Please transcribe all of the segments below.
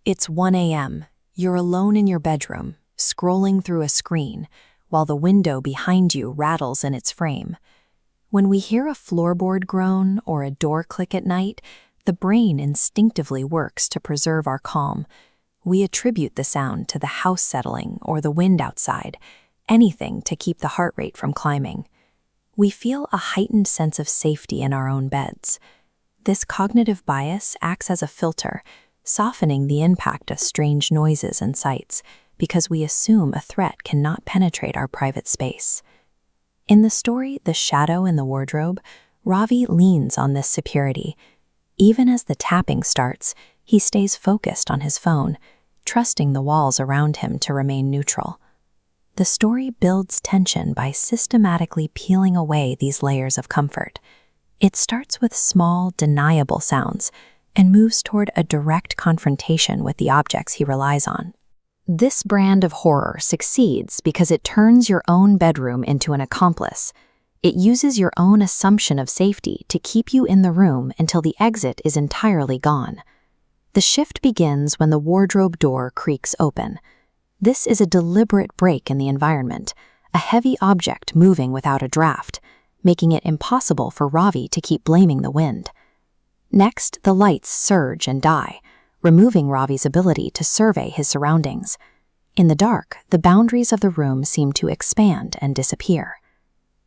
It's 1 a.m. You're alone in your bedroom, scrolling through a screen, while the window behind you rattles in its frame. When we hear a floorboard groan or a door click at night, the brain instinctively works to preserve our calm. We attribute the sound to the house settling or the wind outside, anything to keep the heart rate from climbing. We feel a heightened sense of safety in our own beds. This cognitive bias acts as a filter, softening the impact of strange noises and sights, because we assume a threat cannot penetrate our private space. In the story The Shadow in the Wardrobe, Ravi leans on this security. Even as the tapping starts, he stays focused on his phone, trusting the walls around him to remain neutral. The story builds tension by systematically peeling away these layers of comfort. It starts with small, deniable sounds and moves toward a direct confrontation with the objects he relies on. This brand of horror succeeds because it turns your own bedroom into an accomplice. It uses your own assumption of safety to keep you in the room until the exit is entirely gone. The shift begins when the wardrobe door creaks open. This is a deliberate break in the environment, a heavy object moving without a draft, making it impossible for Ravi to keep blaming the wind. Next, the lights surge and die, removing Ravi's ability to survey his surroundings. In the dark, the boundaries of the room seem to expand and disappear.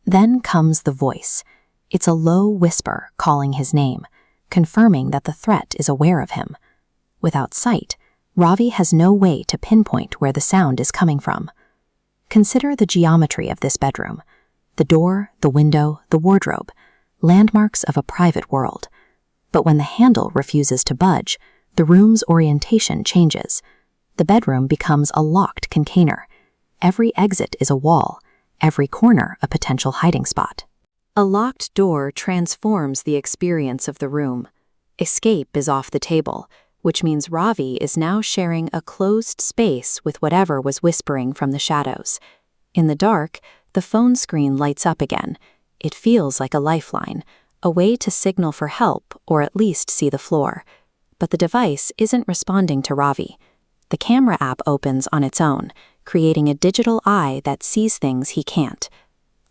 Then comes the voice. It's a low whisper calling his name, confirming that the threat is aware of him. Without sight, Ravi has no way to pinpoint where the sound is coming from. Consider the geometry of this bedroom. The door, the window, the wardrobe, landmarks of a private world. But when the handle refuses to budge, the room's orientation changes. The bedroom becomes a locked container. Every exit is a wall, every corner a potential hiding spot. A locked door transforms the experience of the room. Escape is off the table, which means Ravi is now sharing a closed space with whatever was whispering from the shadows. In the dark, the phone screen lights up again. It feels like a lifeline, a way to signal for help or at least see the floor. But the device isn't responding to Ravi. The camera app opens on its own, creating a digital eye that sees things he can't.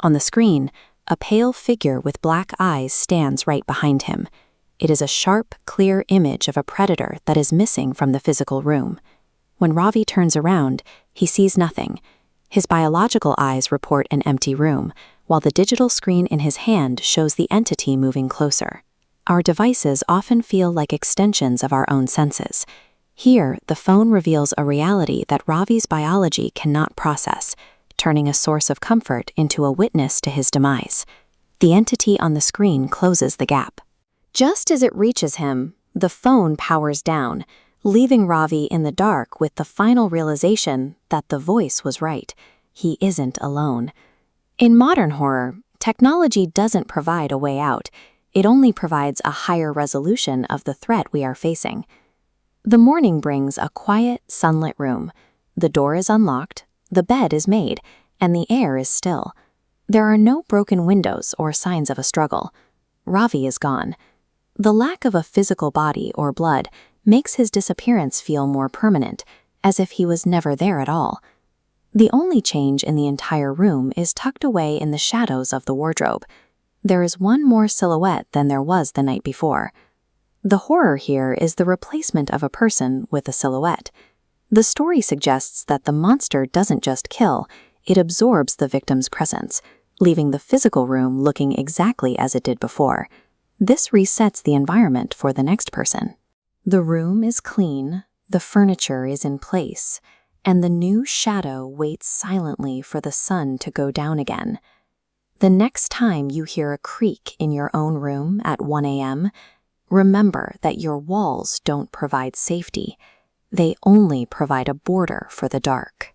On the screen, a pale figure with black eyes stands right behind him. It is a sharp, clear image of a predator that is missing from the physical room. When Ravi turns around, he sees nothing. His biological eyes report an empty room, while the digital screen in his hand shows the entity moving closer. Our devices often feel like extensions of our own senses. Here, the phone reveals a reality that Ravi's biology cannot process, turning a source of comfort into a witness to his demise. The entity on the screen closes the gap. Just as it reaches him, the phone powers down, leaving Ravi in the dark with the final realization that the voice was right. He isn't alone. In modern horror, technology doesn't provide a way out. It only provides a higher resolution of the threat we are facing. The morning brings a quiet, sunlit room. The door is unlocked, the bed is made, and the air is still. There are no broken windows or signs of a struggle. Ravi is gone. The lack of a physical body or blood makes his disappearance feel more permanent, as if he was never there at all. The only change in the entire room is tucked away in the shadows of the wardrobe. There is one more silhouette than there was the night before. The horror here is the replacement of a person with a silhouette. The story suggests that the monster doesn't just kill, it absorbs the victim's presence, leaving the physical room looking exactly as it did before. This resets the environment for the next person. The room is clean, the furniture is in place, and the new shadow waits silently for the sun to go down again. The next time you hear a creak in your own room at 1 a.m., remember that your walls don't provide safety. They only provide a border for the dark.